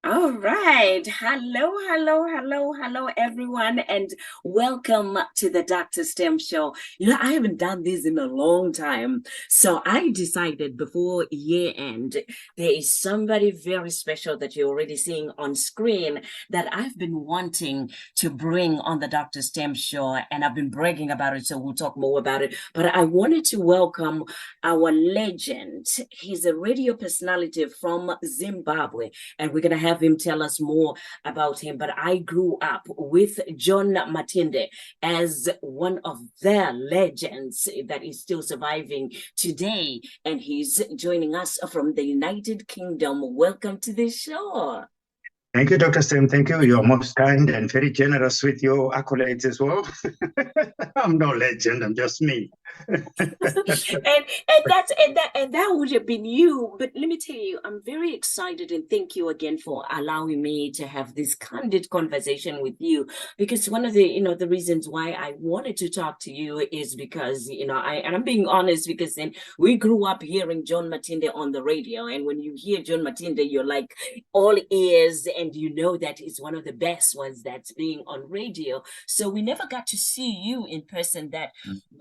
All right. Hello, everyone, and welcome to the DrStem Show. I haven't done this in a long time. So I decided before year end, there is somebody very special that you're already seeing on screen that I've been wanting to bring on the DrStem Show, and I've been bragging about it, so we'll talk more about it. But I wanted to welcome our legend. He's a radio personality from Zimbabwe, and we're going to have him tell us more about him. But I grew up with John Matinde as one of their legends that is still surviving today, and he's joining us from the United Kingdom. Welcome to the show. Thank you, Dr. Stem. Thank you. You're most kind and very generous with your accolades as well. I'm no legend. I'm just me. and that would have been you. But let me tell you, I'm very excited, and thank you again for allowing me to have this candid conversation with you. Because one of the the reasons why I wanted to talk to you is because I'm being honest, because then we grew up hearing John Matinde on the radio, and when you hear John Matinde, you're like all ears, and you know that it's one of the best ones that's being on radio. So we never got to see you in person. That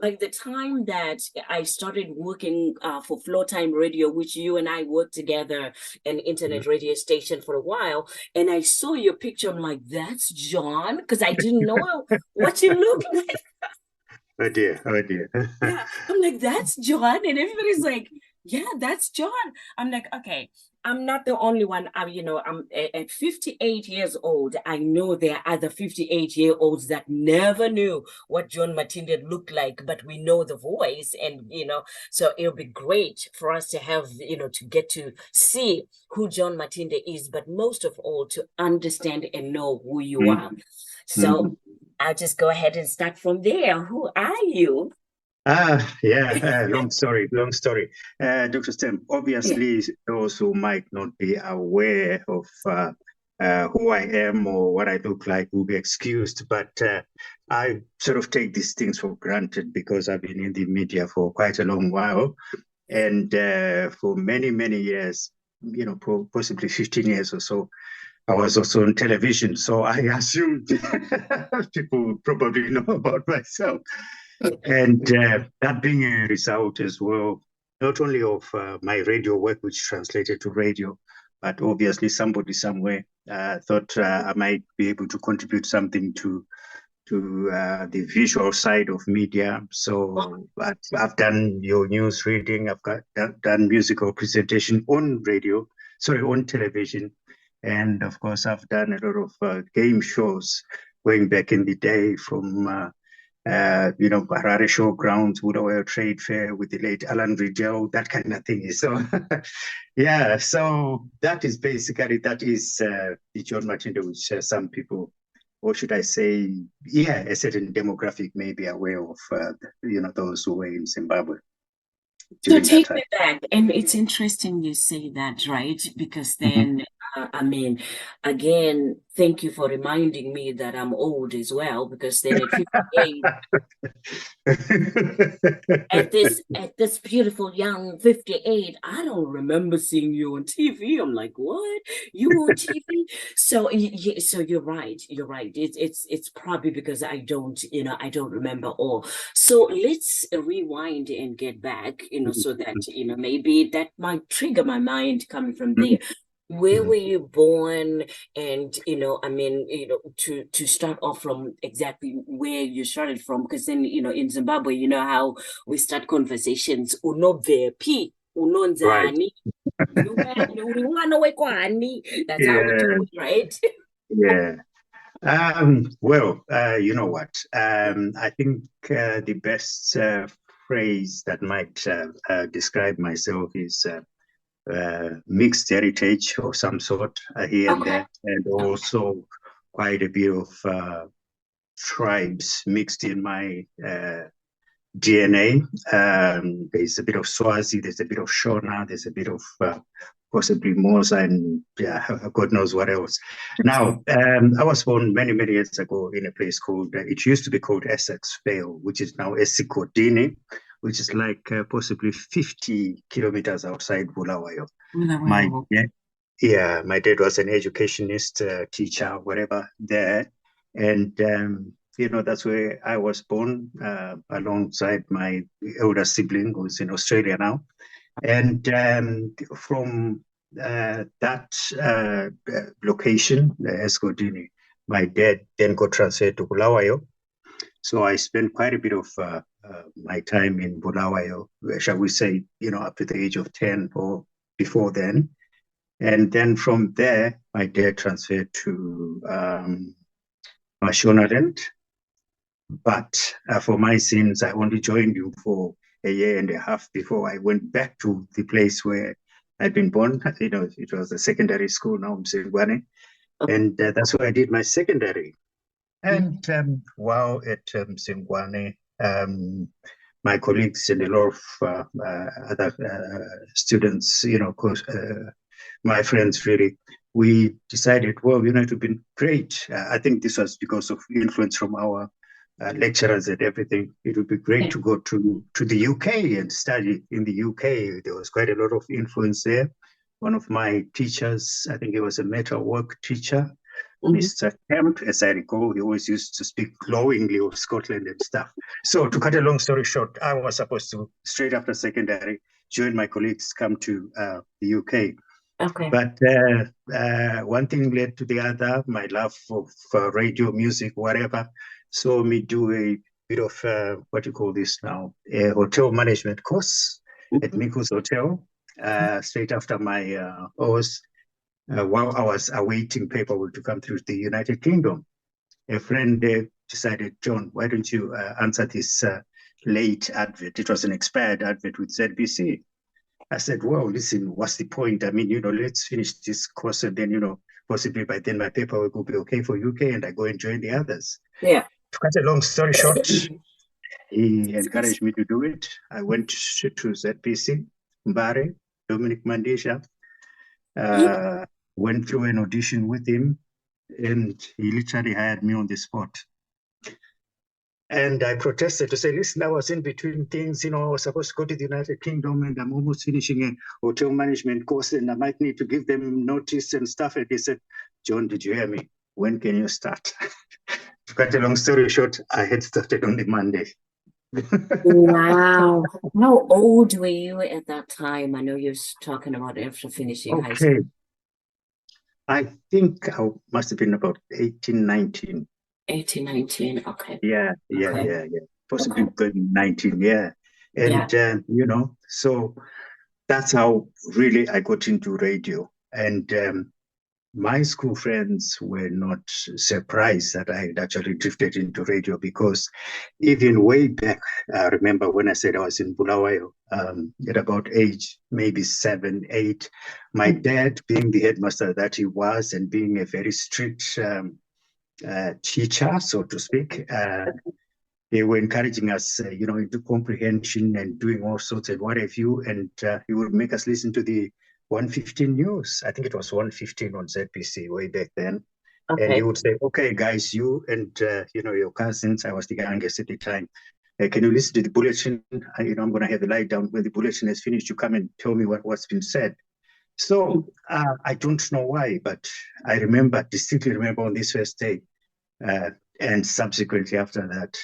by the time that I started working for Flow Time Radio, which you and I worked together, an internet radio station for a while, and I saw your picture, I'm like, that's John, because I didn't know what you look like. Oh dear. Yeah, I'm like, that's John, and everybody's like, yeah, that's John. I'm like, okay, I'm not the only one. I'm at 58 years old. I know there are other 58-year-olds that never knew what John Matinde looked like, but we know the voice, and so it'll be great for us to have to get to see who John Matinde is, but most of all to understand and know who you are. So I'll just go ahead and start from there. Who are you? Long story. Dr. Stem, obviously, those who might not be aware of who I am or what I look like will be excused, but I sort of take these things for granted because I've been in the media for quite a long while, and for many, many years, possibly 15 years or so, I was also on television, so I assumed people would probably know about myself. And that being a result as well, not only of my radio work, which translated to radio, but obviously somebody somewhere thought I might be able to contribute something to the visual side of media. So I've done your news reading, done musical presentation on television. And of course, I've done a lot of game shows going back in the day from Harare Showgrounds, Woodaway Trade Fair with the late Alan Riddell, that kind of thing. So, so that is the John Matinde, which some people, or should I say, a certain demographic may be aware of, those who were in Zimbabwe. So take me back, and it's interesting you say that, right? Because then, again, thank you for reminding me that I'm old as well, because then at 58, at this beautiful young 58, I don't remember seeing you on TV. I'm like, what? You were on TV? So you're right. It's probably because I don't remember all. So let's rewind and get back, so that maybe that might trigger my mind coming from there. Where were you born? And to start off from exactly where you started from, because then in Zimbabwe, you know how we start conversations, unobvepi, unonzani, that's how we do it, right? Well, you know what? I think the best phrase that might describe myself is mixed heritage of some sort here and there, and also quite a bit of tribes mixed in my DNA. There's a bit of Swazi, there's a bit of Shona, there's a bit of possibly Mosa, and God knows what else. Now, I was born many, many years ago in a place called, it used to be called Essex Vale, which is now Esigodini, which is like possibly 50 kilometers outside Bulawayo. My dad was an educationist, teacher, whatever there. And, that's where I was born alongside my elder sibling who's in Australia now. And from that location, Eskodini, my dad then got transferred to Bulawayo. So I spent quite a bit of my time in Bulawayo, shall we say, up to the age of 10 or before then. And then from there, my dad transferred to Mashonaland. But for my sins, I only joined you for a year and a half before I went back to the place where I'd been born. It was a secondary school now in Zimbabwe. And that's where I did my secondary. And while at Zimbabwe, my colleagues and a lot of other students, my friends really, we decided, well, it would have been great. I think this was because of influence from our lecturers and everything. It would be great to go to the UK and study in the UK. There was quite a lot of influence there. One of my teachers, I think he was a metalwork teacher, Mr. Kemp, as I recall, he always used to speak glowingly of Scotland and stuff. So to cut a long story short, I was supposed to, straight after secondary, join my colleagues, come to the UK. Okay. But one thing led to the other. My love of radio, music, whatever, saw me do a bit of, what do you call this now, a hotel management course at Miko's Hotel, straight after my O's. While I was awaiting paperwork to come through the United Kingdom, a friend decided, John, why don't you answer this late advert? It was an expired advert with ZBC. I said, well, listen, what's the point? I mean, let's finish this course and then, possibly by then my paperwork will be okay for UK and I go and join the others. Yeah. To cut a long story short, he encouraged me to do it. I went to ZBC, Mbare, Dominic Mandisha, went through an audition with him, and he literally hired me on the spot. And I protested to say, listen, I was in between things, I was supposed to go to the United Kingdom and I'm almost finishing a hotel management course and I might need to give them notice and stuff. And he said, John, did you hear me? When can you start? To cut a long story short, I had started on the Monday. Wow. How old were you at that time? I know you're talking about after finishing high school. I think I must have been about 18, 19. 18, 19, okay. Yeah. Possibly 19, yeah. And, so that's how really I got into radio. And my school friends were not surprised that I had actually drifted into radio because even way back, I remember when I said I was in Bulawayo at about age maybe 7, 8, my dad, being the headmaster that he was and being a very strict teacher, so to speak, they were encouraging us, into comprehension and doing all sorts and what have you. And he would make us listen to the 115 news. I think it was 115 on ZBC way back then. Okay. And he would say, okay, guys, you and, your cousins, I was the youngest at the time, can you listen to the bulletin? I'm going to have a lie down. When the bulletin is finished, you come and tell me what's been said. So I don't know why, but I distinctly remember on this first day, and subsequently after that,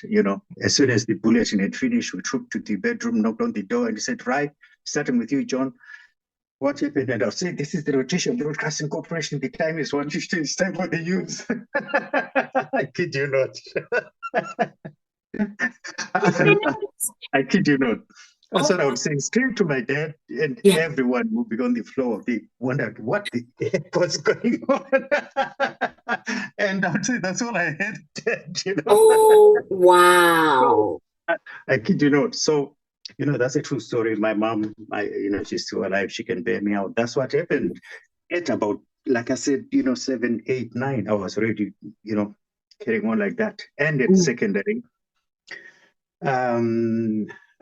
as soon as the bulletin had finished, we trooped to the bedroom, knocked on the door, and he said, right, starting with you, John, what happened? And I'll say, this is the Rotation Broadcasting Corporation. The time is 1:15. It's time for the news. I kid you not. I kid you not. That's what I would say straight to my dad, and everyone would be on the floor. They wondered what the heck was going on. And I would say, that's all I had, Dad, Oh, wow. So, I kid you not. So, that's a true story. My mom, she's still alive. She can bear me out. That's what happened. At about, like I said, 7, 8, 9, I was already, carrying on like that. And at secondary,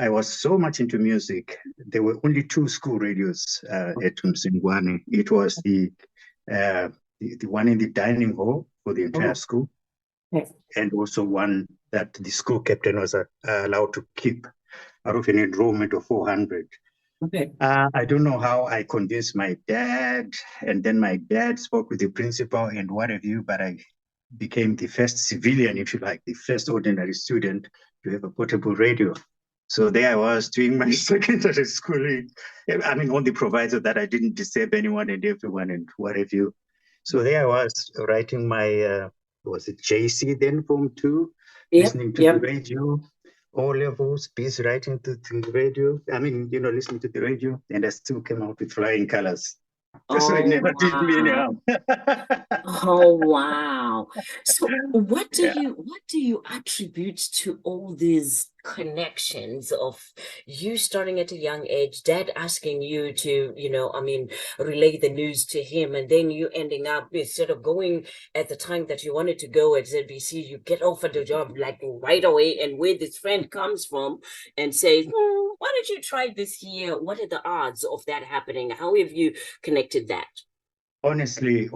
I was so much into music. There were only two school radios at Zimbabwe. It was the one in the dining hall for the entire school, and also one that the school captain was allowed to keep out of an enrollment of 400. Okay. I don't know how I convinced my dad, and then my dad spoke with the principal and what have you, but I became the first civilian, if you like, the first ordinary student to have a portable radio. So there I was doing my secondary schooling. I mean, on the proviso that I didn't disturb anyone and everyone and what have you. So there I was writing my, was it JC then, Form 2, listening to the radio. O levels, busy writing to the radio. I mean, listening to the radio, and I still came out with flying colors. So it never did me any harm. Oh wow. So what do you attribute to all these connections of you starting at a young age, dad asking you to, relay the news to him, and then you ending up, instead of going at the time that you wanted to go at ZBC, you get offered a job like right away, and where this friend comes from and says, why don't you try this here? What are the odds of that happening? How have you connected that? Honestly,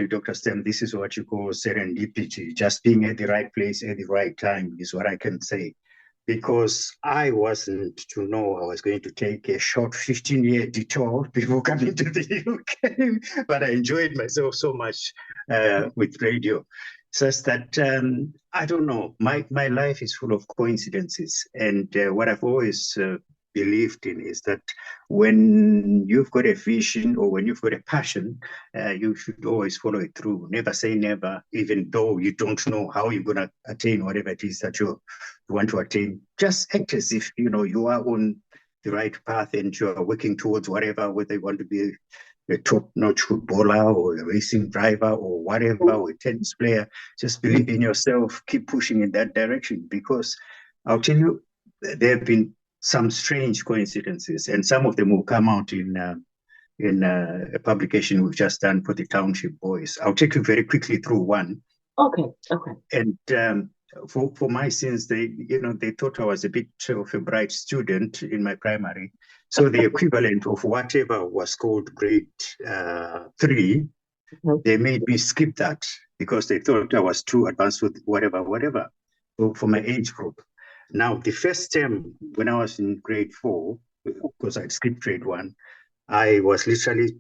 Dr. Stem, this is what you call serendipity. Just being at the right place at the right time is what I can say. Because I wasn't to know I was going to take a short 15-year detour before coming to the UK. But I enjoyed myself so much with radio. Such that, I don't know, my life is full of coincidences. And what I've always believed in is that when you've got a vision or when you've got a passion, you should always follow it through. Never say never, even though you don't know how you're going to attain whatever it is that you want to attain. Just act as if you are on the right path and you are working towards whatever, whether you want to be a top-notch footballer or a racing driver or whatever, or a tennis player. Just believe in yourself, keep pushing in that direction, because I'll tell you, there have been some strange coincidences, and some of them will come out in a publication we've just done for the Township Boys. I'll take you very quickly through one. Okay. And for my sins, they thought I was a bit of a bright student in my primary. So the equivalent of whatever was called grade 3, they made me skip that because they thought I was too advanced with whatever, for my age group. Now, the first term when I was in grade 4, because I'd skipped grade 1, I was literally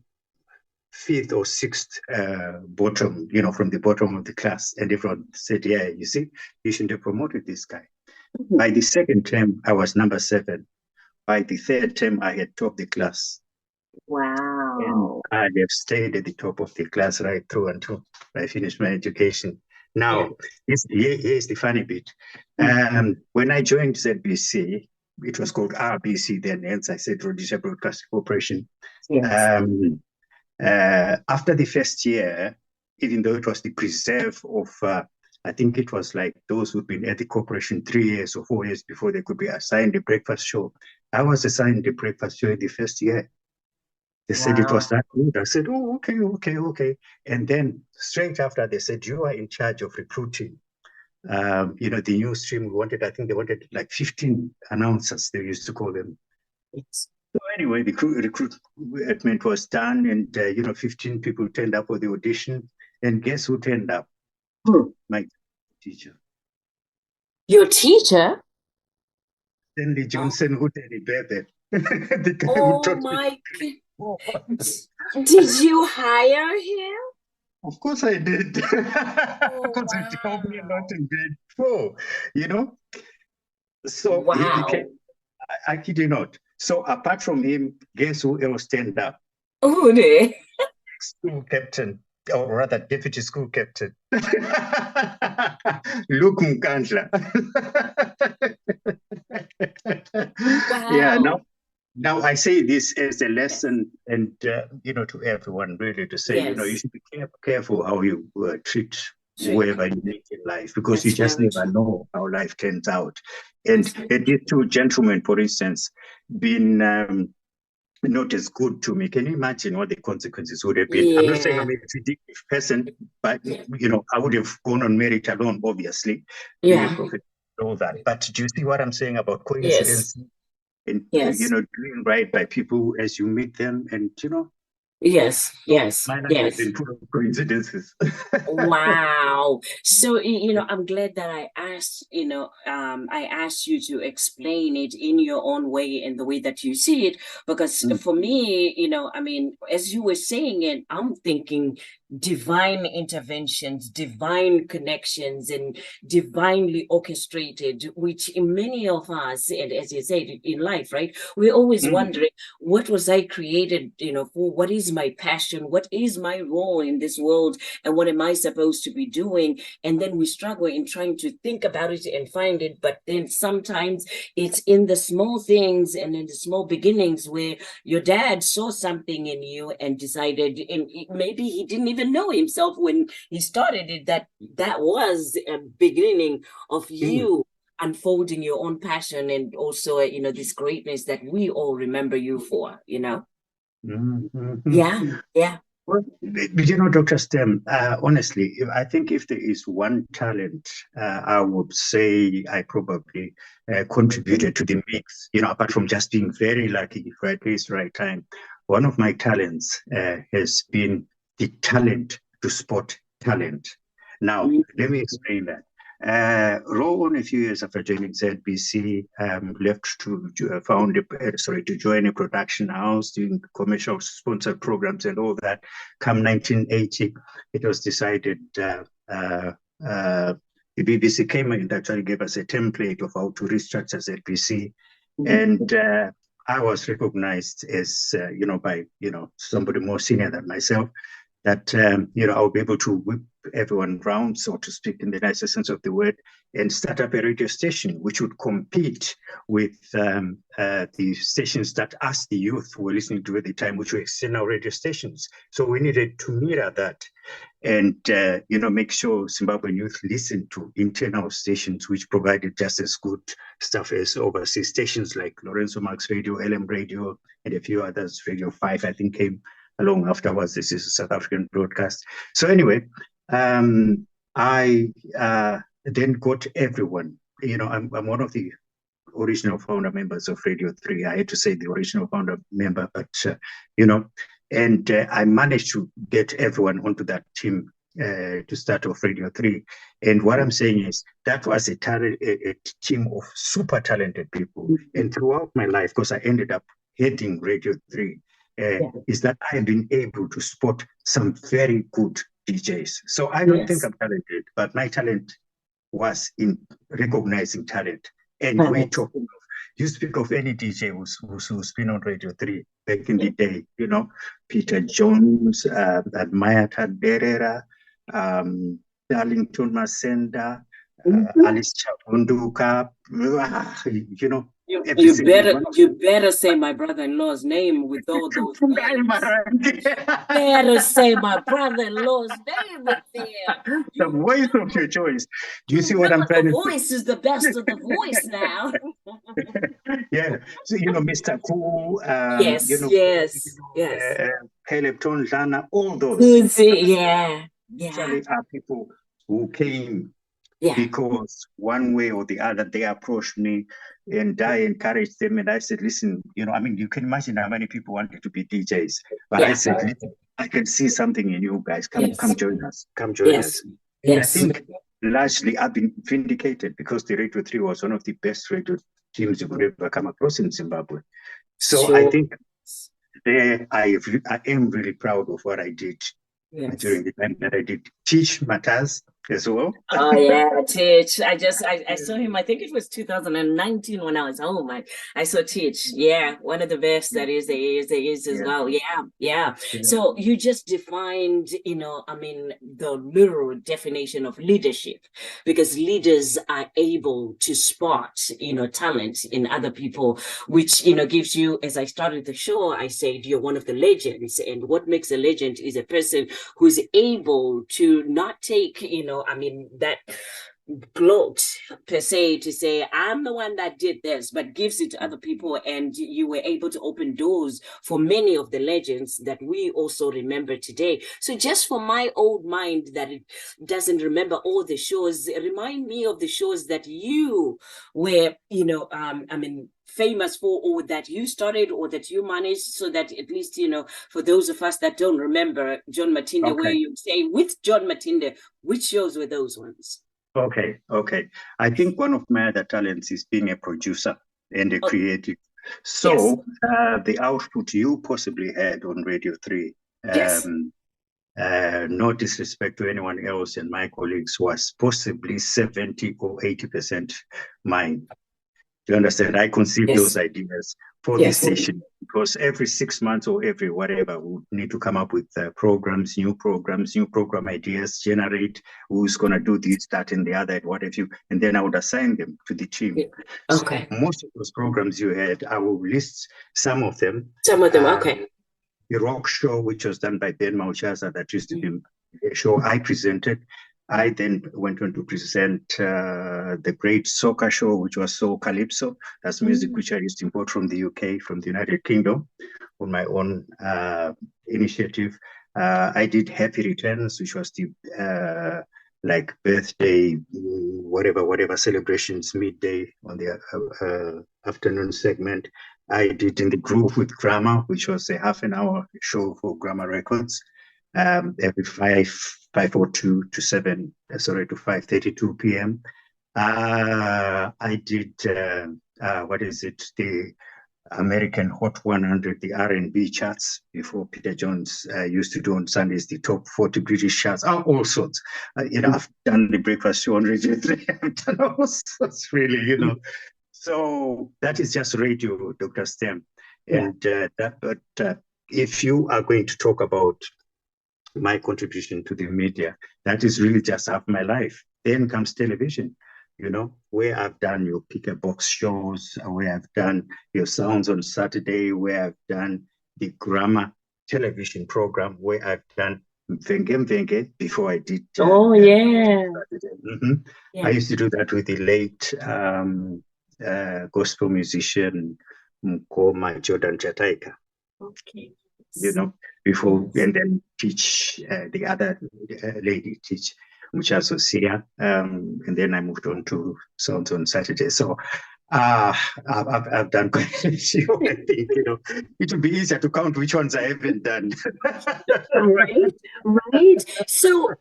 5th or 6th bottom, from the bottom of the class. And everyone said, yeah, you see, you shouldn't have promoted this guy. By the second term, I was number 7. By the third term, I had topped the class. Wow. And I have stayed at the top of the class right through until I finished my education. Now, here's the funny bit. When I joined ZBC, it was called RBC then, hence I said Rhodesia Broadcasting Corporation. Yes. After the first year, even though it was the preserve of, I think it was like those who'd been at the corporation 3 years or 4 years before they could be assigned the breakfast show, I was assigned the breakfast show in the first year. They said it was that good. I said, oh, okay. And then straight after, they said, you are in charge of recruiting. The news stream I think they wanted like 15 announcers, they used to call them. So anyway, the recruitment was done, and 15 people turned up for the audition. And guess who turned up? My teacher. Your teacher? Stanley Johnson, who did it better. The guy Oh who taught my me. God. Did you hire him? Of course I did. Because he told me not in grade 4, So he became, I kid you not. So apart from him, guess who else turned up? Who did? School captain, or rather deputy school captain. Luke Mkandla. Wow. Yeah, now I say this as a lesson, and to everyone really, to say, you should be careful how you treat whoever you meet in life, because you just never know how life turns out. And these two gentlemen, for instance, been not as good to me. Can you imagine what the consequences would have been? I'm not saying I'm a ridiculous person, but I would have gone on merit alone, obviously, being a prophet, all that. But do you see what I'm saying about coincidence? and Yes. doing right by people as you meet them, and Yes. Yes. my life has Yes. been full of coincidences. Wow. So, I'm glad that I asked, I asked you to explain it in your own way and the way that you see it. Because Mm, for me, as you were saying it, I'm thinking divine interventions, divine connections, and divinely orchestrated, which in many of us, and as you said, in life, right? We're always mm, wondering, what was I created, for? What is my passion? What is my role in this world? And what am I supposed to be doing? And then we struggle in trying to think about it and find it. But then sometimes it's in the small things and in the small beginnings where your dad saw something in you and decided, and maybe he didn't even know himself when he started it, that was a beginning of mm, you unfolding your own passion, and also this greatness that we all remember you for. mm, mm, Yeah. mm. Yeah. Well, Dr. Stem, honestly, I think if there is one talent, I would say I probably contributed to the mix, apart from just being very lucky, right place, right time. One of my talents has been the talent to spot talent. Now, Mm. let me explain that. Rowan, a few years after joining ZBC, left to join a production house doing commercial sponsored programs and all that. Come 1980, it was decided the BBC came and actually gave us a template of how to restructure ZBC, and I was recognized as by somebody more senior than myself, that I'll be able to whip everyone round, so to speak, in the nicest sense of the word, and start up a radio station which would compete with the stations that us, the youth, were listening to at the time, which were external radio stations. So we needed to mirror that and make sure Zimbabwean youth listened to internal stations which provided just as good stuff as overseas stations like Lorenzo Marx Radio, LM Radio, and a few others. Radio 5, I think, came along afterwards. This is a South African broadcast. So anyway, I then got everyone. I'm one of the original founder members of Radio 3. I had to say the original founder member, but and I managed to get everyone onto that team to start off Radio 3. And what I'm saying is that was a team of super talented people. And throughout my life, because I ended up heading Radio 3, is that I've been able to spot some very good DJs. So I don't think I'm talented, but my talent was in recognizing talent. And we're talking of, you speak of any DJ who's been on Radio 3 back in the day, Peter Jones, Admire Taderera, Darlington Masenda, Alice Chabunduka, you better say my brother-in-law's name with all those names. Better say my brother-in-law's name with there. The voice of your choice. Do you see what I'm trying to say? The voice is the best of the voice now. Yeah. So, Mr. Cool, yes. Caleb Tonjana, all those. Yeah. Usually are people who came Yeah. because one way or the other they approached me and I encouraged them, and I said, listen, you can imagine how many people wanted to be DJs, but I said, listen, I can see something in you guys. Come join us. Come join us. And I think largely I've been vindicated because the Radio 3 was one of the best radio teams you could ever come across in Zimbabwe. So I think there I am really proud of what I did during the time that I did teach Mataz as well. Oh yeah, Teach. I saw him, I think it was 2019 when I was home. I saw Teach. Yeah, one of the best there is as well. Yeah. So you just defined, the literal definition of leadership, because leaders are able to spot, talent in other people, which, gives you, as I started the show, I said, you're one of the legends. And what makes a legend is a person who's able to not take, that gloat per se to say I'm the one that did this, but gives it to other people, and you were able to open doors for many of the legends that we also remember today. So just for my old mind that it doesn't remember all the shows, remind me of the shows that you were, famous for, or that you started, or that you managed, so that at least, for those of us that don't remember John Matinde, where you say with John Matinde, which shows were those ones? Okay. I think one of my other talents is being a producer and a creative. So the output you possibly had on Radio 3, no disrespect to anyone else and my colleagues, was possibly 70 or 80% mine. Do you understand? I conceived those ideas for this station, because every 6 months or every whatever, we need to come up with programs, new program ideas, generate who's going to do this, that, and the other, what have you, and then I would assign them to the team. Okay. So most of those programs you had, I will list some of them. The rock show, which was done by Ben Mauchaza, that used to be a show I presented. I then went on to present the great soccer show, which was So Calypso. That's music which I used to import from the UK, from the United Kingdom, on my own initiative. I did Happy Returns, which was the like birthday, whatever celebrations, midday on the afternoon segment. I did In the Groove with Grammar, which was a half an hour show for Grammar Records, every 5:02 to 5:32 p.m. I did the American Hot 100, the R&B charts, before Peter Jones used to do on Sundays the top 40 British charts, all sorts. I've done the breakfast show on Radio 3. I've done all sorts, really, So that is just radio, Dr. Stem. And if you are going to talk about my contribution to the media, that is really just half my life. Then comes television, where I've done your pick a box shows, where I've done your Sounds on Saturday, where I've done the Grammar television program, where I've done Mvenge before I did. I used to do that with the late gospel musician Mkoma Jordan Jataika. Before, and then teach the other lady teach Muchazo Syria, and then I moved on to Sounds on Saturday. So I've done quite a few. I think it would be easier to count which ones I haven't done. Right. So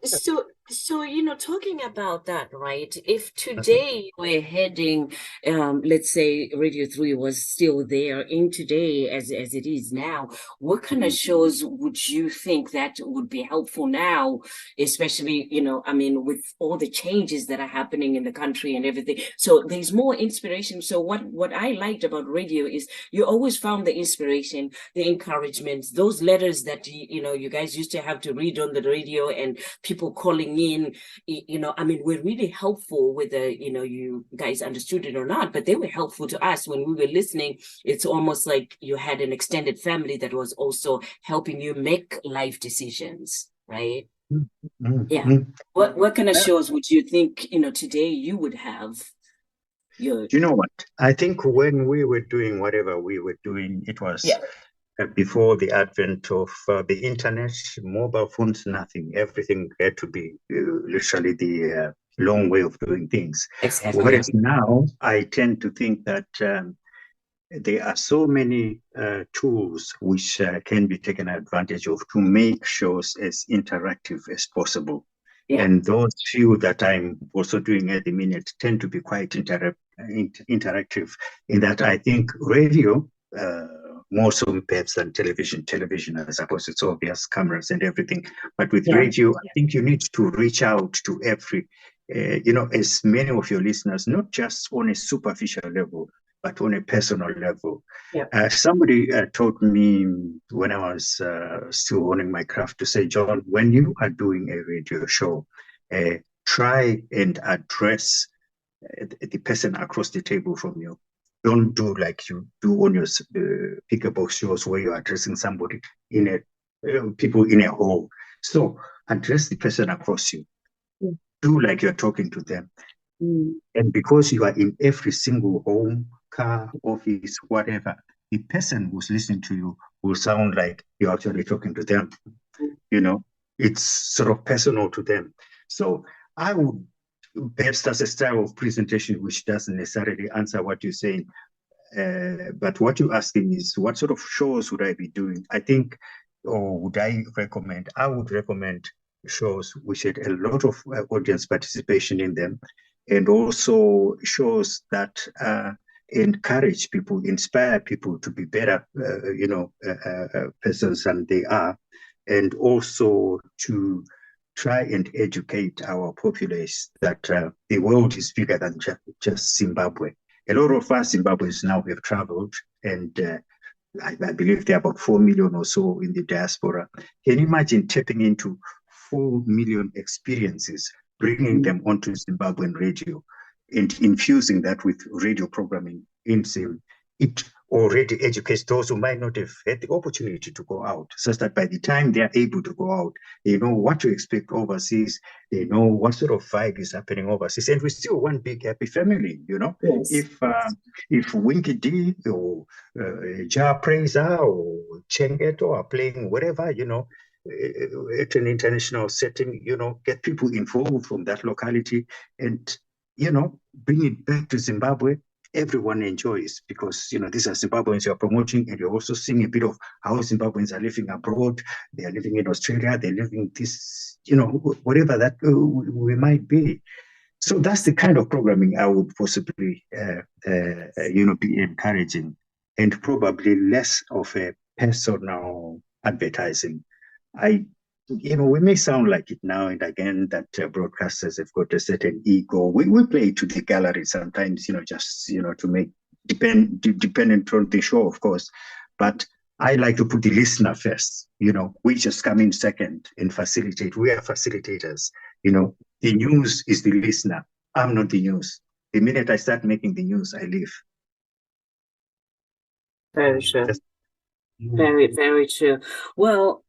talking about that, right? If today we're heading, let's say Radio 3 was still there in today as it is now, what kind of shows would you think that would be helpful now, especially, with all the changes that are happening in the country and everything? So there's more inspiration. So what I liked about radio is you always found the inspiration, the encouragement, those letters that you guys used to have to read on the radio, and people calling in, were really helpful, whether you guys understood it or not, but they were helpful to us when we were listening. It's almost like you had an extended family that was also helping you make life decisions, right? What kind of shows would you think today you would have? You know what? I think when we were doing whatever we were doing, it was before the advent of the internet, mobile phones, nothing. Everything had to be literally the long way of doing things. Exactly. Whereas now, I tend to think that there are so many tools which can be taken advantage of to make shows as interactive as possible. And those few that I'm also doing at the minute tend to be quite interactive, in that I think radio, more so perhaps than television. Television, I suppose it's obvious, cameras and everything. But with radio, I think you need to reach out to every, as many of your listeners, not just on a superficial level, but on a personal level. Somebody told me when I was still honing my craft to say, John, when you are doing a radio show, try and address the person across the table from you. Don't do like you do on your pick a box shows where you're addressing somebody people in a hall. So address the person across you. Do like you're talking to them. Mm. And because you are in every single home, car, office, whatever, the person who's listening to you will sound like you're actually talking to them. You know, it's sort of personal to them. So I would perhaps that's a style of presentation which doesn't necessarily answer what you're saying. But what you're asking is what sort of shows would I be doing? I think, or would I recommend? I would recommend shows which had a lot of audience participation in them, and also shows that encourage people, inspire people to be better, persons than they are, and also to try and educate our populace that the world is bigger than just Zimbabwe. A lot of us Zimbabweans now have traveled, and I believe there are about 4 million or so in the diaspora. Can you imagine tapping into 4 million experiences, bringing them onto Zimbabwean radio, and infusing that with radio programming in Zim? It already educates those who might not have had the opportunity to go out, such that by the time they are able to go out, they know what to expect overseas, they know what sort of vibe is happening overseas, and we're still one big happy family, you know. Yes. If Winky D or Ja Praiser or Chengeto are playing whatever, you know, at an international setting, you know, get people involved from that locality and, you know, bring it back to Zimbabwe. Everyone enjoys because, you know, these are Zimbabweans you're promoting, and you're also seeing a bit of how Zimbabweans are living abroad. They are living in Australia. They're living this, you know, whatever that we might be. So that's the kind of programming I would possibly, be encouraging, and probably less of a personal advertising. I, we may sound like it now and again that broadcasters have got a certain ego. We play to the gallery sometimes, just, to make dependent on the show, of course. But I like to put the listener first. We just come in second and facilitate. We are facilitators. The news is the listener. I'm not the news. The minute I start making the news, I leave. Very true. Very, very true. Well,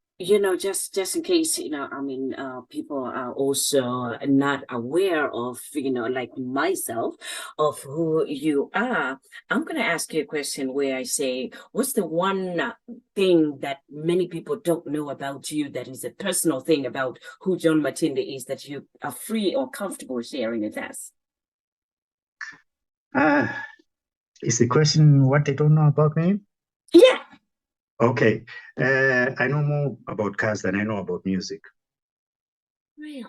just in case, people are also not aware of, like myself, of who you are. I'm going to ask you a question where I say, what's the one thing that many people don't know about you that is a personal thing about who John Matinde is that you are free or comfortable sharing with us? Is the question what they don't know about me? Yeah. Okay. I know more about cars than I know about music. Really?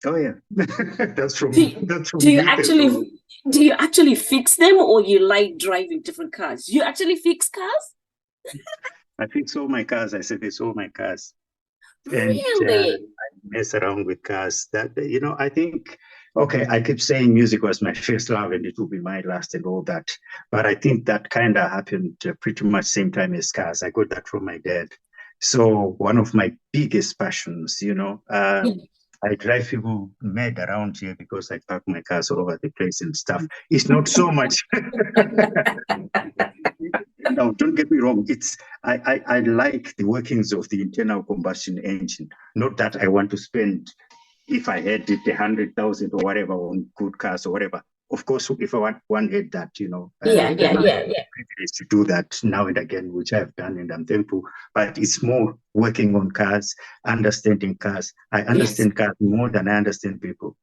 Oh yeah. That's from do you actually fix them, or you like driving different cars? You actually fix cars? I fix all my cars. I service all my cars. Really? And I mess around with cars. That I think, okay, I keep saying music was my first love and it will be my last and all that. But I think that kind of happened pretty much same time as cars. I got that from my dad. So one of my biggest passions, I drive people mad around here because I park my cars all over the place and stuff. It's not so much. No, don't get me wrong. I like the workings of the internal combustion engine. Not that I want to spend, if I had it, 100,000 or whatever on good cars or whatever. Of course, if I want one had that, yeah. Privilege to do that now and again, which I've done, and I'm thankful. But it's more working on cars, understanding cars. I understand cars more than I understand people.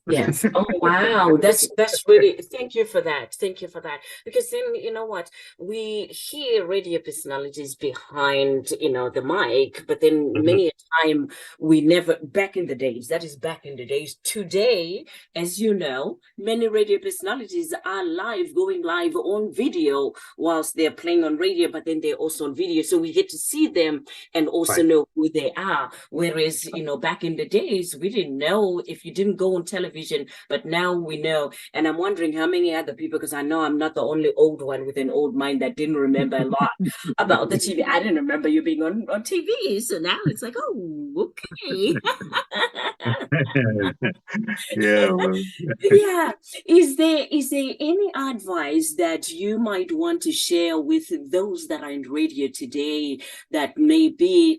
Yes. Oh, wow. That's really, thank you for that. Thank you for that. Because then, you know what, we hear radio personalities behind, the mic, but then many a time we never, back in the days, that is back in the days. Today, as you know, many radio personalities are live, going live on video whilst they're playing on radio, but then they're also on video. So we get to see them and also know who they are. Whereas, back in the days, we didn't know if you didn't go on television, but now we know. And I'm wondering how many other people, because I know I'm not the only old one with an old mind that didn't remember a lot about the TV. I didn't remember you being on TV. So now it's like, oh, okay. Yeah, well, Yeah. Is there any advice that you might want to share with those that are in radio today that maybe,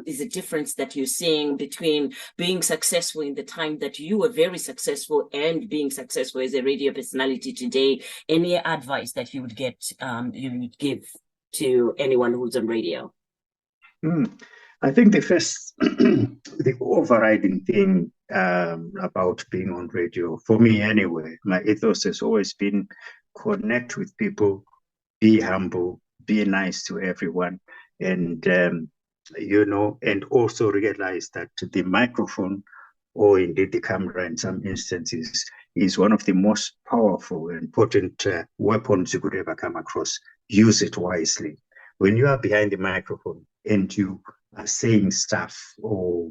is a difference that you're seeing between being successful in the time that you were very successful and being successful as a radio personality today? Any advice that you would you would give to anyone who's on radio? I think the first, the overriding thing about being on radio, for me anyway, my ethos has always been connect with people, be humble, be nice to everyone, and and also realize that the microphone, or indeed the camera in some instances, is one of the most powerful and potent weapons you could ever come across. Use it wisely. When you are behind the microphone and you are saying stuff or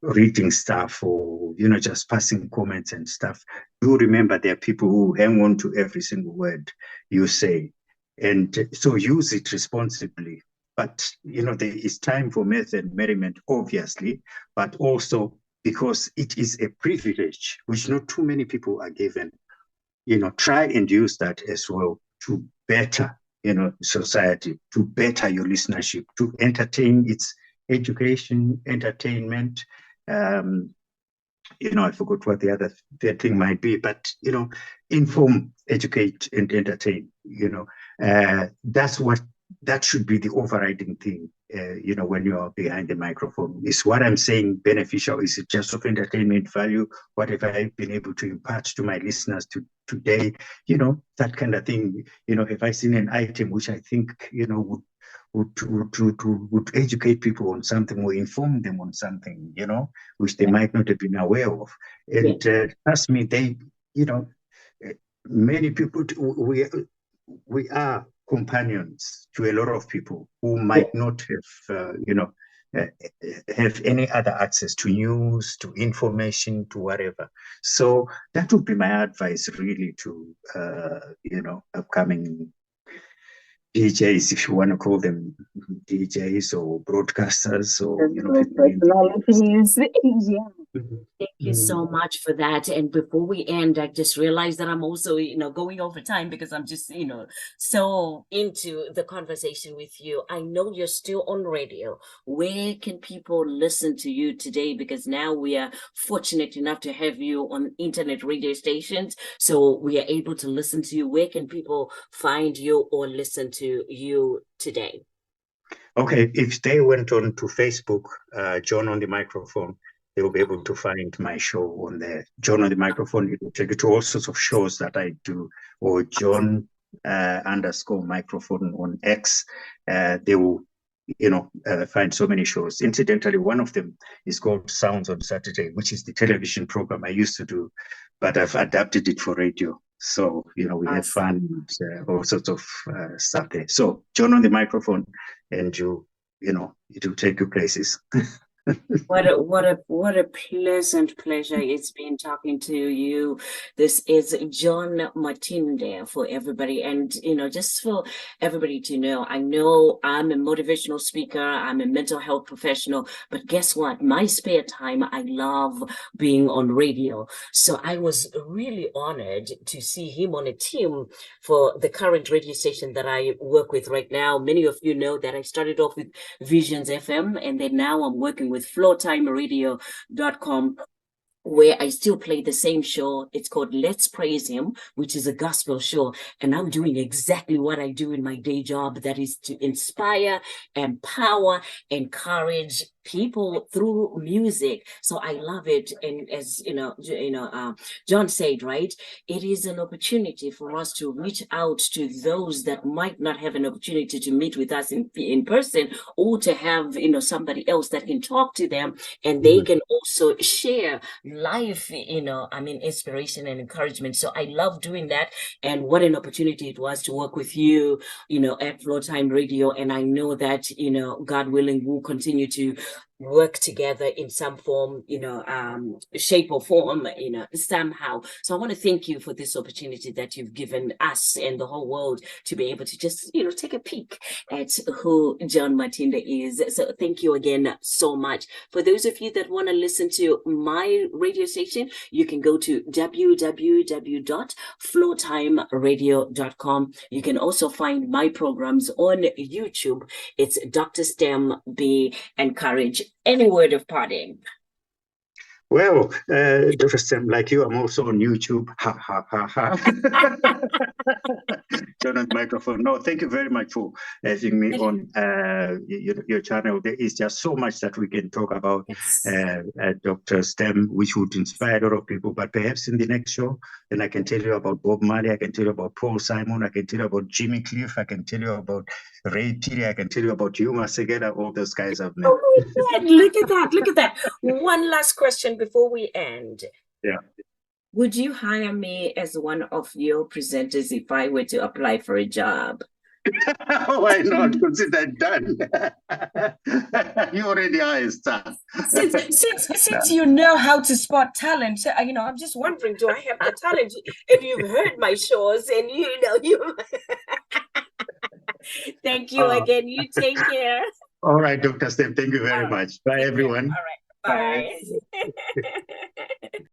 reading stuff, or just passing comments and stuff, do remember there are people who hang on to every single word you say, and so use it responsibly. But there is time for mirth and merriment, obviously, but also because it is a privilege which not too many people are given. Try and use that as well to better society, to better your listenership, to entertain. Its education, entertainment. I forgot what the other thing might be, but inform, educate, and entertain. That should be the overriding thing. When you are behind the microphone, is what I'm saying beneficial? Is it just of entertainment value? What have I been able to impart to my listeners today? That kind of thing. Have I seen an item which I think would educate people on something, or inform them on something, which they might not have been aware of. And trust me, many people, we are companions to a lot of people who might not have, have any other access to news, to information, to whatever. So that would be my advice, really, to upcoming DJs, if you want to call them DJs or broadcasters, or personalities. Yeah. Mhm. Thank you so much for that. And before we end, I just realized that I'm also, going over time because I'm just, so into the conversation with you. I know you're still on radio. Where can people listen to you today? Because now we are fortunate enough to have you on internet radio stations. So we are able to listen to you. Where can people find you or listen to you today? Okay, if they went on to Facebook, John on the Microphone, they will be able to find my show on there. John on the Microphone, it will take you to all sorts of shows that I do, or John _ microphone on X. They will, find so many shows. Incidentally, one of them is called Sounds on Saturday, which is the television program I used to do, but I've adapted it for radio. So, we have fun, all sorts of stuff there. So, John on the Microphone, and it will take you places. What a pleasant pleasure it's been talking to you. This is John Matinde for everybody. And, just for everybody to know, I know I'm a motivational speaker, I'm a mental health professional, but guess what? My spare time, I love being on radio. So I was really honored to see him on a team for the current radio station that I work with right now. Many of you know that I started off with Visions FM, and then now I'm working with flowtimeradio.com, where I still play the same show. It's called Let's Praise Him, which is a gospel show. And I'm doing exactly what I do in my day job. That is to inspire, empower, encourage people through music. So I love it. And as John said, right, it is an opportunity for us to reach out to those that might not have an opportunity to meet with us in person, or to have somebody else that can talk to them, and they can also share life, inspiration and encouragement. So I love doing that. And what an opportunity it was to work with you, at Flow Time Radio. And I know that, God willing, we'll continue to work together in some form, shape or form, somehow. So I want to thank you for this opportunity that you've given us and the whole world to be able to just, take a peek at who John Matinde is. So thank you again so much. For those of you that want to listen to my radio station, you can go to www.flowtimeradio.com. You can also find my programs on YouTube. It's DrStem, Be Encourage. Any word of parting? Well, DrStem, like you, I'm also on YouTube. Ha, ha, ha, ha. Turn on the microphone. No, thank you very much for having me on your channel. There is just so much that we can talk about DrStem, which would inspire a lot of people. But perhaps in the next show, then I can tell you about Bob Marley, I can tell you about Paul Simon, I can tell you about Jimmy Cliff, I can tell you about Ray Peary, I can tell you about Yuma Segeda, all those guys I've met. Oh my God, look at that, look at that. One last question before we end. Yeah. Would you hire me as one of your presenters if I were to apply for a job? Why not? Consider done. You already are a star. Since you know how to spot talent, I'm just wondering, do I have the talent? And you've heard my shows, and you. Thank you again. You take care. All right, Dr. Steph, thank you very much. Bye, everyone. All right. Bye.